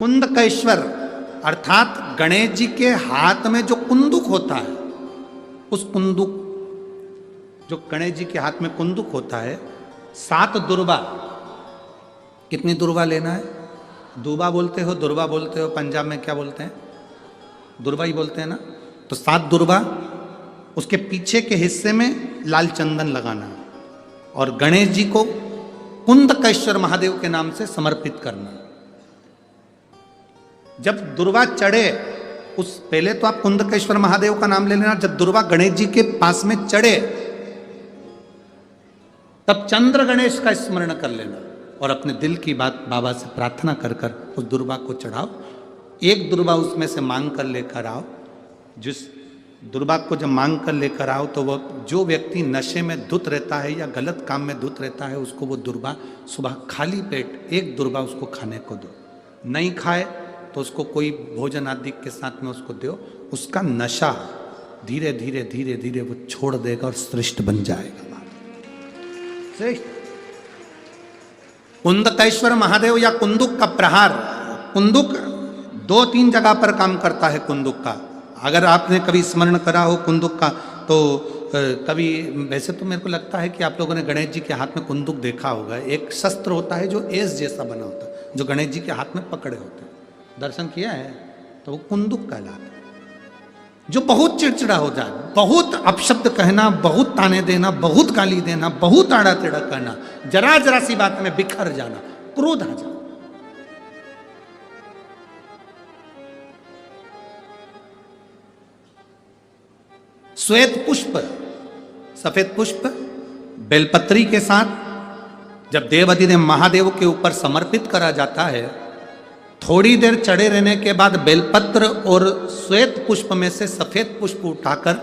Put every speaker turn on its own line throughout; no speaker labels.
कुंदकेश्वर अर्थात गणेश जी के हाथ में जो कुंदुक होता है, उस कुंदुक, जो गणेश जी के हाथ में कुंदुक होता है, 7 दुर्बा। कितनी दुर्बा लेना है? दूबा बोलते हो, दुर्बा बोलते हो, पंजाब में क्या बोलते हैं? दुर्बा ही बोलते हैं ना। तो 7 दुर्बा, उसके पीछे के हिस्से में लाल चंदन लगाना और गणेश जी को कुंदकेश्वर महादेव के नाम से समर्पित करना। जब दुर्वा चढ़े, उस पहले तो आप कुंदकेश्वर महादेव का नाम ले लेना। जब दुर्वा गणेश जी के पास में चढ़े, तब चंद्र गणेश का स्मरण कर लेना और अपने दिल की बात बाबा से प्रार्थना कर कर उस दुर्वा को चढ़ाओ। एक दुर्वा उसमें से मांग कर लेकर आओ। जिस दुर्वा को जब मांग कर लेकर आओ, तो वह जो व्यक्ति नशे में धुत रहता है या गलत काम में धुत रहता है, उसको वो दुर्वा सुबह खाली पेट एक दुर्वा उसको खाने को दो। नहीं खाए तो उसको कोई भोजन आदि के साथ में उसको दो। उसका नशा धीरे धीरे धीरे धीरे वो छोड़ देगा और श्रेष्ठ बन जाएगा। श्रेष्ठ कुंदकेश्वर महादेव या कुंदुक का प्रहार। कुंदुक 2-3 जगह पर काम करता है। कुंदुक का अगर आपने कभी स्मरण करा हो कुंदुक का, तो कभी, वैसे तो मेरे को लगता है कि आप लोगों ने गणेश जी के हाथ में कुंदुक देखा होगा। एक शस्त्र होता है जो एस जैसा बना होता है, जो गणेश जी के हाथ में पकड़े होते हैं। दर्शन किया है तो वो कुंदुक कहलाता है। जो बहुत चिड़चिड़ा हो जाए, बहुत अपशब्द कहना, बहुत ताने देना, बहुत गाली देना, बहुत आड़ा टेढ़ा करना, जरा जरा सी बात में बिखर जाना, क्रोध आ जाना। श्वेत पुष्प, सफेद पुष्प बेलपत्री के साथ जब देवाधिदेव महादेव के ऊपर समर्पित करा जाता है, थोड़ी देर चढ़े रहने के बाद बेलपत्र और श्वेत पुष्प में से सफेद पुष्प उठाकर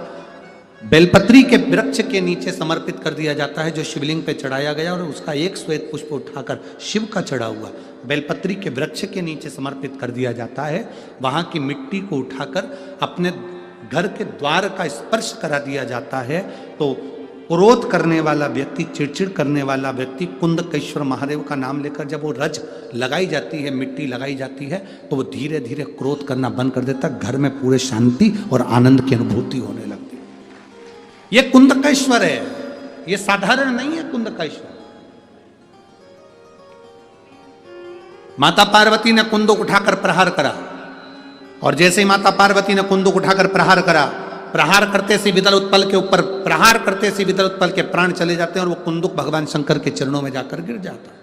बेलपत्री के वृक्ष के नीचे समर्पित कर दिया जाता है, जो शिवलिंग पे चढ़ाया गया, और उसका एक श्वेत पुष्प उठाकर शिव का चढ़ा हुआ बेलपत्री के वृक्ष के नीचे समर्पित कर दिया जाता है। वहां की मिट्टी को उठाकर अपने घर के द्वार का स्पर्श करा दिया जाता है। तो क्रोध करने वाला व्यक्ति, चिड़चिड़ करने वाला व्यक्ति, कुंदकेश्वर महादेव का नाम लेकर जब वो रज लगाई जाती है, मिट्टी लगाई जाती है, तो वो धीरे धीरे क्रोध करना बंद कर देता है। घर में पूरे शांति और आनंद की अनुभूति होने लगती है। ये कुंदकेश्वर है, ये साधारण नहीं है। कुंदकेश्वर माता पार्वती ने कुंदुक उठाकर प्रहार करा, और जैसे ही माता पार्वती ने कुंदुक उठाकर प्रहार करा, प्रहार करते से विदल उत्पल के ऊपर, प्रहार करते से विदल उत्पल के प्राण चले जाते हैं और वो कुंदुक भगवान शंकर के चरणों में जाकर गिर जाता है।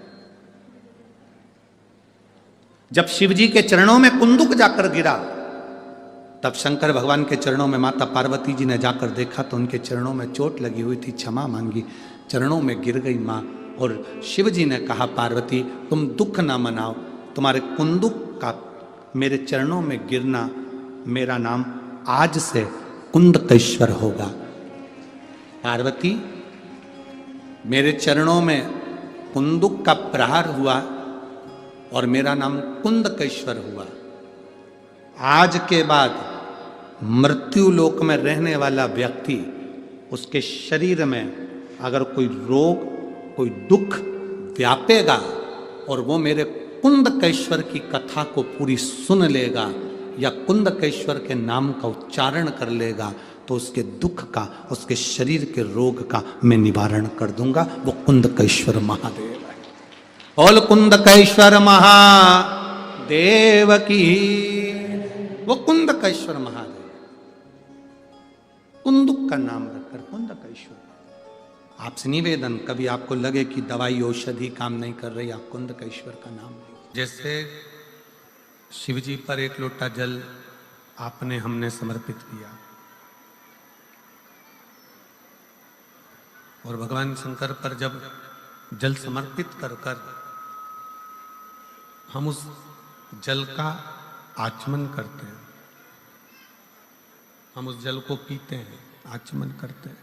जब शिव जी के चरणों में कुंदुक जाकर गिरा, तब शंकर भगवान के चरणों में माता पार्वती जी ने जाकर देखा तो उनके चरणों में चोट लगी हुई थी, क्षमा मांगी, चरणों में गिर गई मां। और शिव जी ने कहा, पार्वती तुम दुख ना मनाओ, तुम्हारे कुंदुक का मेरे चरणों में गिरना, मेरा नाम आज से कुंदकेश्वर होगा। पार्वती, मेरे चरणों में कुंदुक का प्रहार हुआ और मेरा नाम कुंदकेश्वर हुआ। आज के बाद मृत्यु लोक में रहने वाला व्यक्ति, उसके शरीर में अगर कोई रोग, कोई दुख व्यापेगा और वो मेरे कुंदकेश्वर की कथा को पूरी सुन लेगा या कुंदकेश्वर के नाम का उच्चारण कर लेगा, तो उसके दुख का, उसके शरीर के रोग का मैं निवारण कर दूंगा। वो कुंदकेश्वर महादेव है। बोल कुंदकेश्वर महादेव की। वो कुंदकेश्वर महादेव, कुंदुक का नाम रखकर कुंदकेश्वर। आपसे निवेदन, कभी आपको लगे कि दवाई औषधि काम नहीं कर रही, आप कुंदकेश्वर का नाम लें। जैसे शिव जी पर 1 लोटा जल आपने, हमने समर्पित किया, और भगवान शंकर पर जब जल समर्पित कर कर हम उस जल का आचमन करते हैं, हम उस जल को पीते हैं, आचमन करते हैं,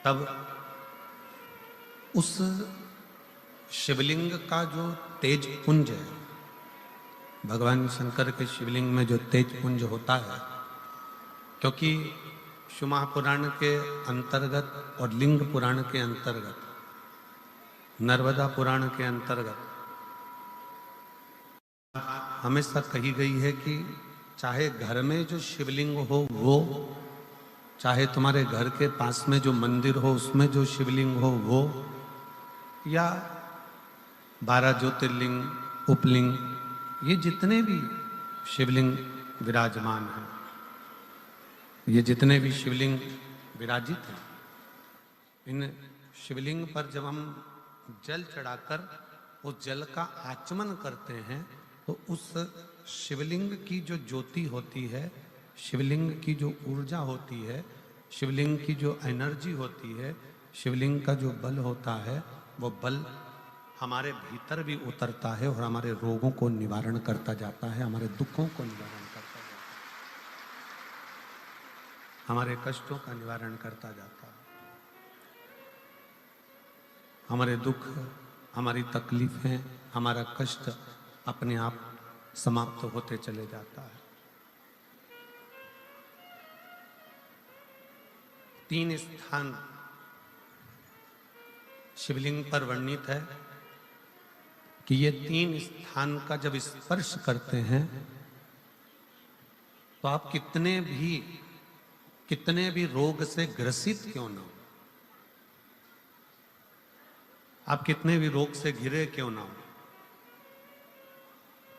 तब उस शिवलिंग का जो तेज पुंज है, भगवान शंकर के शिवलिंग में जो तेज पुंज होता है, क्योंकि शिव पुराण के अंतर्गत और लिंग पुराण के अंतर्गत, नर्मदा पुराण के अंतर्गत हमेशा कही गई है कि चाहे घर में जो शिवलिंग हो वो, चाहे तुम्हारे घर के पास में जो मंदिर हो उसमें जो शिवलिंग हो वो, या 12 ज्योतिर्लिंग, उपलिंग, ये जितने भी शिवलिंग विराजमान हैं, ये जितने भी शिवलिंग विराजित हैं, इन शिवलिंग पर जब हम जल चढ़ाकर उस जल का आचमन करते हैं तो उस शिवलिंग की जो ज्योति होती है, शिवलिंग की जो ऊर्जा होती है, शिवलिंग की जो एनर्जी होती है, शिवलिंग का जो बल होता है, वो बल हमारे भीतर भी उतरता है और हमारे रोगों को निवारण करता जाता है, हमारे दुखों को निवारण करता जाता है, हमारे कष्टों का निवारण करता जाता है। हमारे दुख, हमारी तकलीफें, हमारा कष्ट अपने आप समाप्त होते चले जाता है। 3 स्थान शिवलिंग पर वर्णित है कि ये 3 स्थान का जब स्पर्श करते हैं तो आप कितने भी रोग से ग्रसित क्यों ना हो, आप कितने भी रोग से घिरे क्यों ना हो,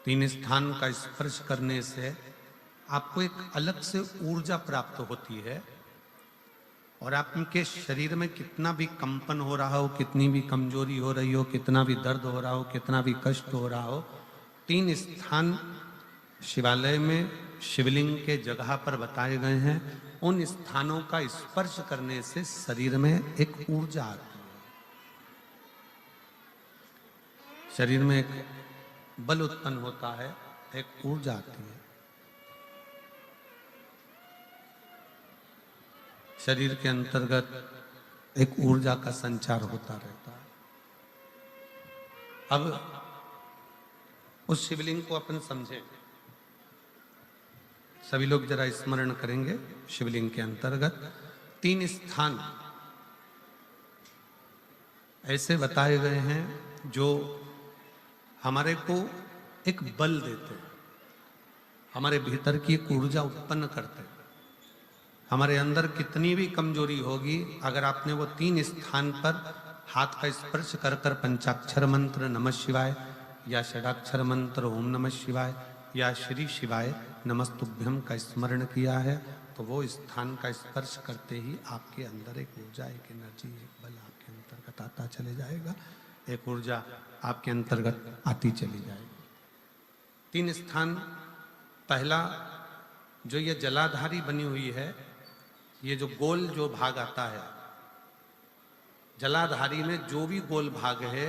3 स्थान का स्पर्श करने से आपको एक अलग से ऊर्जा प्राप्त होती है और आपके शरीर में कितना भी कंपन हो रहा हो, कितनी भी कमजोरी हो रही हो, कितना भी दर्द हो रहा हो, कितना भी कष्ट हो रहा हो, 3 स्थान शिवालय में शिवलिंग के जगह पर बताए गए हैं। उन स्थानों का स्पर्श करने से शरीर में एक ऊर्जा आती है, शरीर में एक बल उत्पन्न होता है, एक ऊर्जा आती है, शरीर के अंतर्गत एक ऊर्जा का संचार होता रहता है। अब उस शिवलिंग को अपन समझें, सभी लोग जरा स्मरण करेंगे। शिवलिंग के अंतर्गत 3 स्थान ऐसे बताए गए हैं जो हमारे को एक बल देते हैं, हमारे भीतर की एक ऊर्जा उत्पन्न करते हैं। हमारे अंदर कितनी भी कमजोरी होगी, अगर आपने वो 3 स्थान पर हाथ का स्पर्श कर कर पंचाक्षर मंत्र नमः शिवाय या षडाक्षर मंत्र ओम नमः शिवाय या श्री शिवाय नमस्तुभ्यम का स्मरण किया है तो वो स्थान का स्पर्श करते ही आपके अंदर एक ऊर्जा, एक एनर्जी, एक बल आपके अंतर्गत आता चले जाएगा, एक ऊर्जा आपके अंतर्गत आती चली जाएगी। 3 स्थान, पहला जो ये जलाधारी बनी हुई है, ये जो गोल जो भाग आता है, जलाधारी में जो भी गोल भाग है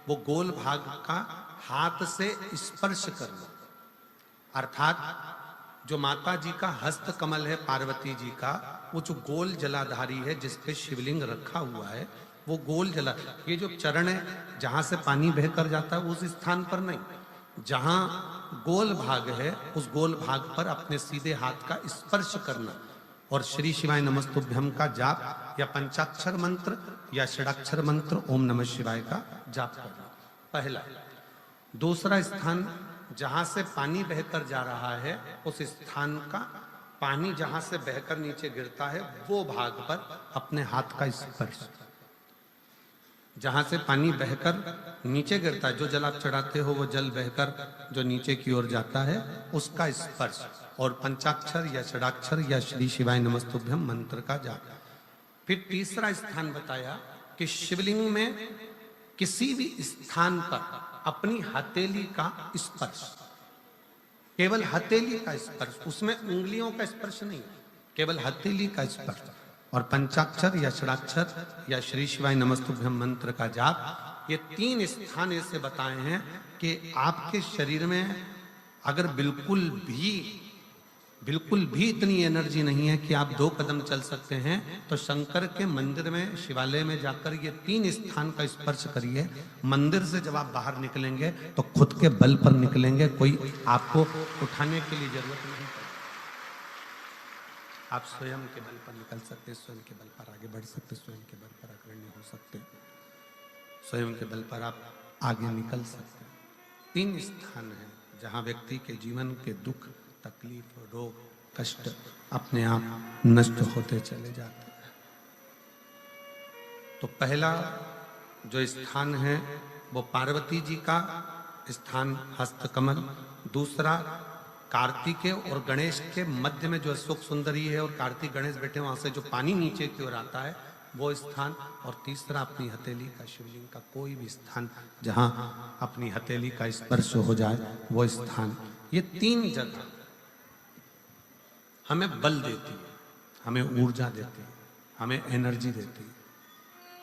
वो गोल भाग का हाथ से स्पर्श करना, अर्थात जो माता जी का हस्त कमल है पार्वती जी का, वो जो गोल जलाधारी है जिस पे शिवलिंग रखा हुआ है, वो गोल जला, ये जो चरण है जहां से पानी बहकर जाता है उस स्थान पर नहीं, जहां गोल भाग है उस गोल भाग पर अपने सीधे हाथ का स्पर्श करना और श्री शिवाय नमस्तुभ्यम का जाप या पंचाक्षर मंत्र या षडाक्षर मंत्र ओम नमः शिवाय का जाप करना, पहला। दूसरा स्थान, जहां से पानी बहकर जा रहा है उस स्थान का पानी जहां से बहकर नीचे गिरता है वो भाग पर अपने हाथ का स्पर्श, जहां से पानी बहकर नीचे गिरता है, जो जल आप चढ़ाते हो वो जल बहकर जो नीचे की ओर जाता है उसका स्पर्श, और पंचाक्षर या षडाक्षर या श्री शिवाय नमस्तुभ्यम मंत्र का जाप। फिर तीसरा स्थान बताया कि शिवलिंग में किसी भी स्थान पर अपनी हथेली का स्पर्श, केवल हथेली का स्पर्श, उसमें उंगलियों का स्पर्श नहीं, केवल हथेली का स्पर्श, और पंचाक्षर या षडाक्षर या श्री शिवाय नमस्तुभ्यम मंत्र का जाप। ये 3 स्थान ऐसे बताए हैं कि आपके शरीर में अगर बिल्कुल भी इतनी एनर्जी नहीं है कि आप 2 कदम चल सकते हैं तो शंकर के मंदिर में, शिवालय में जाकर ये 3 स्थान का स्पर्श करिए। मंदिर से जब आप बाहर निकलेंगे तो खुद के बल पर निकलेंगे, कोई आपको उठाने के लिए जरूरत नहीं पड़ेगी, आप स्वयं के बल पर निकल सकते, स्वयं के बल पर आगे बढ़ सकते, स्वयं के बल पर अग्रणी हो सकते, स्वयं के बल पर आप आगे निकल सकते। 3 स्थान है जहां व्यक्ति के जीवन के दुख, तकलीफ, रोग, कष्ट अपने आप नष्ट होते चले जाते हैं। तो पहला जो स्थान है वो पार्वती जी का स्थान हस्तकमल, दूसरा कार्तिकेय और गणेश के मध्य में जो अशोक सुंदरी है और कार्तिक गणेश बैठे वहां से जो पानी नीचे की ओर आता है वो स्थान, और तीसरा अपनी हथेली का शिवलिंग का कोई भी स्थान जहां अपनी हथेली का स्पर्श हो जाए वो स्थान। ये तीन जगह हमें बल देती है, हमें ऊर्जा देती है, हमें एनर्जी देती है।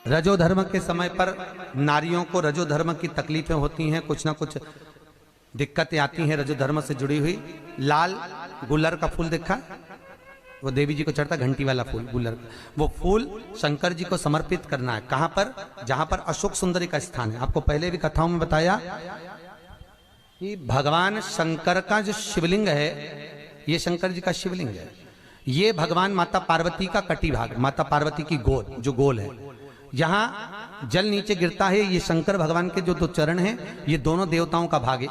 रजो धर्म के समय पर नारियों को रजो धर्म की तकलीफें होती हैं, कुछ ना कुछ दिक्कतें आती हैं रजो धर्म से जुड़ी हुई। लाल गुलर का फूल देखा, वो देवी जी को चढ़ता घंटी वाला फूल गुलर का, वो फूल शंकर जी को समर्पित करना है। कहां पर? जहां पर अशोक सुंदरी का स्थान है। आपको पहले भी कथाओं में बताया कि भगवान शंकर का जो शिवलिंग है, ये शंकर जी का शिवलिंग है, ये भगवान माता पार्वती का कटी भाग, माता पार्वती की गोद जो गोल है, यहाँ जल नीचे गिरता है, ये शंकर भगवान के जो दो चरण हैं, ये दोनों देवताओं का भाग है।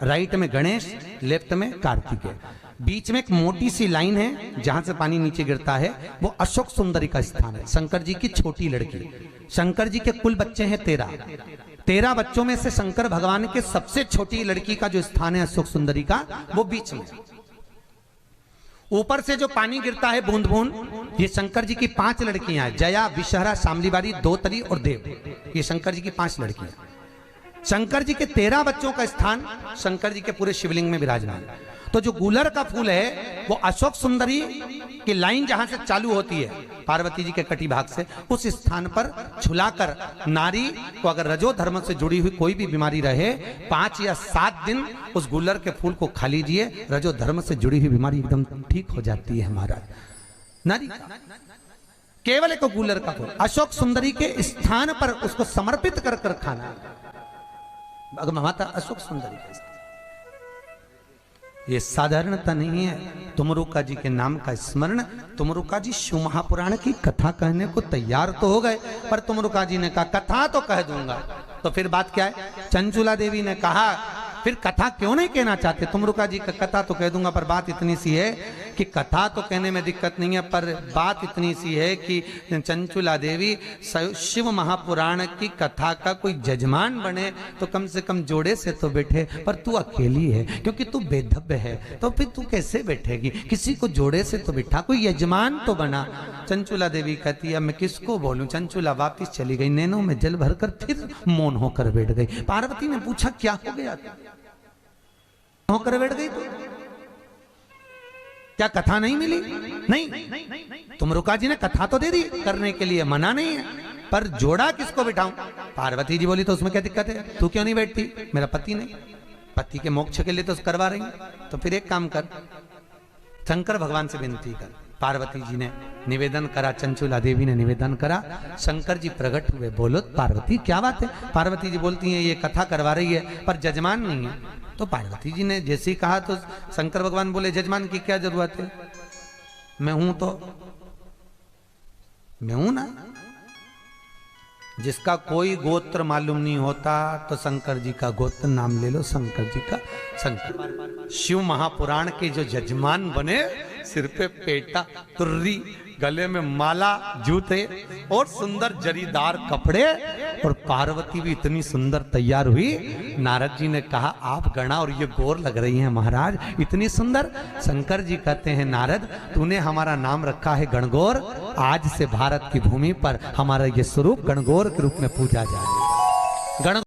राइट में गणेश, लेफ्ट में कार्तिकेय, बीच में एक मोटी सी लाइन है जहां से पानी नीचे गिरता है, वो अशोक सुंदरी का स्थान है। शंकर जी की छोटी लड़की, शंकर जी के कुल बच्चे हैं 13 बच्चों में से शंकर भगवान के सबसे छोटी लड़की का जो स्थान है अशोक सुंदरी का, वो बीच में। ऊपर से जो पानी गिरता है बूंद बूंद, ये शंकर जी की 5 लड़कियां हैं, जया, विषहरा, शामलीबारी, दोतरी और देव। ये शंकर जी की 5 लड़कियां। शंकर जी के 13 बच्चों का स्थान शंकर जी के पूरे शिवलिंग में विराजमान है। तो जो गुलर का फूल है वो अशोक सुंदरी की लाइन जहां से चालू होती है पार्वती जी के कटी भाग से, उस स्थान पर छुलाकर नारी को अगर रजो धर्म से जुड़ी हुई कोई भी बीमारी रहे, 5 या 7 दिन उस गुलर के फूल को खा लीजिए, रजो धर्म से जुड़ी हुई बीमारी एकदम ठीक हो जाती है। हमारा नारी का केवल एक गुलर का फूल अशोक सुंदरी के स्थान पर उसको समर्पित कर कर खाना, माता अशोक सुंदरी का। ये साधारणता नहीं है। तुमरुका जी के नाम का स्मरण, तुमरुका जी शिव महापुराण की कथा कहने को तैयार तो हो गए, पर तुमरुका जी ने कहा कथा तो कह दूंगा। तो फिर बात क्या है? चंचुला देवी ने कहा फिर कथा क्यों नहीं कहना चाहते? तुमरुका जी का कथा तो कह दूंगा, पर बात इतनी सी है कि कथा तो कहने में दिक्कत नहीं है, पर बात इतनी सी है कि चंचुला देवी शिव महापुराण की कथा का कोई जजमान बने तो कम से कम जोड़े से तो बैठे, पर तू अकेली है, क्योंकि तू बेधब्य है, तो फिर तू कैसे बैठेगी? किसी को जोड़े से तो बिठा, कोई यजमान तो बना। चंचुला देवी कहती है मैं किसको बोलूं? चंचुला वापिस चली गई, नैनों में जल भरकर फिर मौन होकर बैठ गई। पार्वती ने पूछा क्या हो गया? होकर बैठ गई तो क्या कथा नहीं मिली? नहीं, तुमरुका जी ने कथा तो दे दी, करने के लिए मना नहीं है, पर जोड़ा किसको बिठाऊं? पार्वती जी बोली तो उसमें क्या दिक्कत है? तू क्यों नहीं बैठती? मेरा पति नहीं, पति के मोक्ष के लिए तो करवा रही, तो फिर एक काम कर, शंकर भगवान से विनती कर। पार्वती जी ने निवेदन करा, चंचुला देवी ने निवेदन करा, शंकर जी प्रकट हुए। बोलो पार्वती क्या बात है? पार्वती जी बोलती हैं ये कथा करवा रही है पर जजमान नहीं है। तो पार्वती जी ने जैसे ही कहा तो शंकर भगवान बोले जजमान की क्या जरूरत है? मैं हूं तो मैं हूं ना। जिसका कोई गोत्र मालूम नहीं होता तो शंकर जी का गोत्र नाम ले लो, शंकर जी का शंकर। शिव महापुराण के जो जजमान बने, सिर पे पेटा, तुर्री, गले में माला, जूते और सुंदर जरीदार कपड़े, और पार्वती भी इतनी सुंदर तैयार हुई। नारद जी ने कहा आप गणा और ये गोर लग रही हैं महाराज, इतनी सुंदर। शंकर जी कहते हैं नारद तूने हमारा नाम रखा है गणगौर, आज से भारत की भूमि पर हमारा ये स्वरूप गणगौर के रूप में पूजा जाए। गण